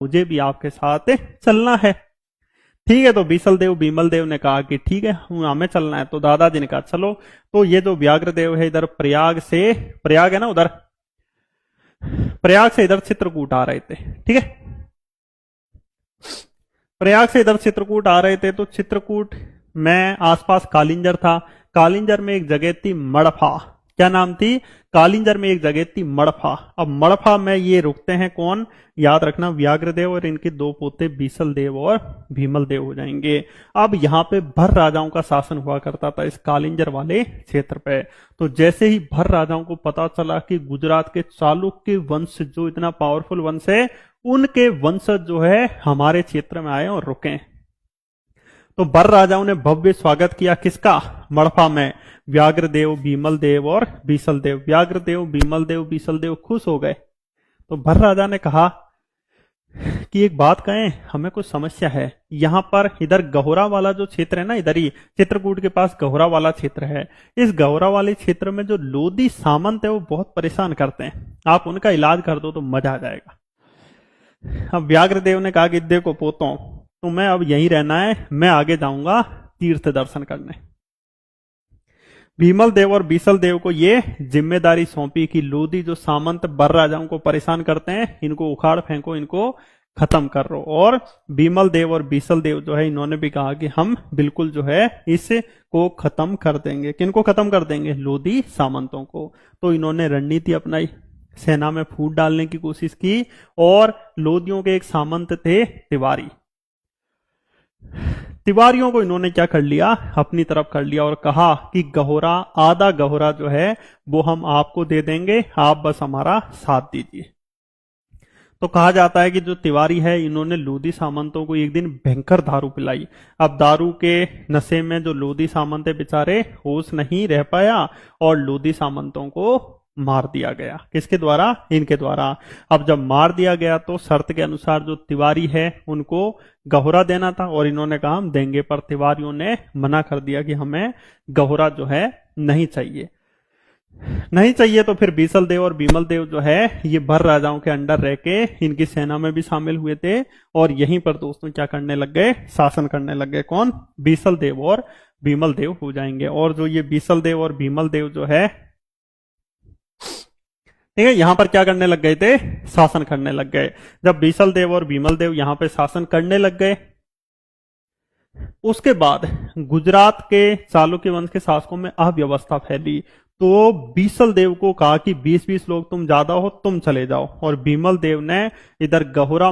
मुझे भी आपके साथ चलना है। ठीक है, तो बीसल देव बीमल देव ने कहा कि ठीक है, हमें चलना है। तो दादाजी ने कहा चलो। तो ये जो व्याघ्र देव है इधर प्रयाग से, प्रयाग है ना उधर, प्रयाग से इधर चित्रकूट आ रहे थे। ठीक है, प्रयाग से इधर चित्रकूट आ रहे थे। तो चित्रकूट में आसपास कालिंजर था। कालिंजर में एक जगह थी मड़फा। क्या नाम थी? कालिंजर में एक जगह थी मड़फा। अब मड़फा में ये रुकते हैं कौन? याद रखना, व्याघ्र देव और इनके दो पोते बीसल देव और भीमल देव हो जाएंगे। अब यहाँ पे भर राजाओं का शासन हुआ करता था इस कालिंजर वाले क्षेत्र पे। तो जैसे ही भर राजाओं को पता चला कि गुजरात के चालुक्य वंश जो इतना पावरफुल वंश है, उनके वंशज जो है हमारे क्षेत्र में आए और रुके, तो भर राजाओं ने भव्य स्वागत किया। किसका? मड़फा में। व्याघ्र देव, भीमल देव और बीसल देव। व्याघ्र देव, भीमल देव, बीसल देव खुश हो गए। तो भर राजा ने कहा कि एक बात कहें, हमें कुछ समस्या है। यहां पर इधर गहोरा वाला जो क्षेत्र है ना, इधर ही चित्रकूट के पास गहोरा वाला क्षेत्र है। इस गहोरा वाले क्षेत्र में जो लोधी सामंत है वो बहुत परेशान करते हैं। आप उनका इलाज कर दो तो मजा आ जाएगा। अब व्याघ्र देव ने कहा कि देखो पोतों, तुम्हें अब यहीं रहना है, मैं आगे जाऊंगा तीर्थ दर्शन करने। भीमल देव और बीसल देव को ये जिम्मेदारी सौंपी कि लोधी जो सामंत बर राजाओं को परेशान करते हैं, इनको उखाड़ फेंको, इनको खत्म कर रो। और भीमल देव और बीसल देव जो है, इन्होंने भी कहा कि हम बिल्कुल जो है इसको खत्म कर देंगे। किनको खत्म कर देंगे? लोधी सामंतों को। तो इन्होंने रणनीति अपनाई, सेना में फूट डालने की कोशिश की। और लोधियों के एक सामंत थे तिवारी। तिवारियों को इन्होंने क्या कर लिया? अपनी तरफ कर लिया और कहा कि गहोरा, आधा गहोरा जो है वो हम आपको दे देंगे, आप बस हमारा साथ दीजिए। तो कहा जाता है कि जो तिवारी है, इन्होंने लोधी सामंतों को एक दिन भयंकर दारू पिलाई। अब दारू के नशे में जो लोधी सामंत है बेचारे, होश नहीं रह पाया और लोधी सामंतों को मार दिया गया। किसके द्वारा? इनके द्वारा। अब जब मार दिया गया तो शर्त के अनुसार जो तिवारी है उनको गहोरा देना था और इन्होंने कहा हम देंगे, पर तिवारियों ने मना कर दिया कि हमें गहोरा जो है नहीं चाहिए। नहीं चाहिए तो फिर बीसल देव और भीमल देव जो है ये भर राजाओं के अंडर रह के इनकी सेना में भी शामिल हुए थे और यहीं पर दोस्तों क्या करने लग गए? शासन करने लग गए। कौन? बीसल देव और भीमल देव हो जाएंगे। और जो ये बीसल देव और भीमल देव जो है, ठीक है, यहां पर क्या करने लग गए थे? शासन करने लग गए। जब बीसल देव और भीमल देव यहां पे शासन करने लग गए, उसके बाद गुजरात के चालुक्य वंश के शासकों में अव्यवस्था फैली। तो बीसल देव को कहा कि 20-20 लोग तुम ज्यादा हो, तुम चले जाओ। और भीमल देव ने इधर गहोरा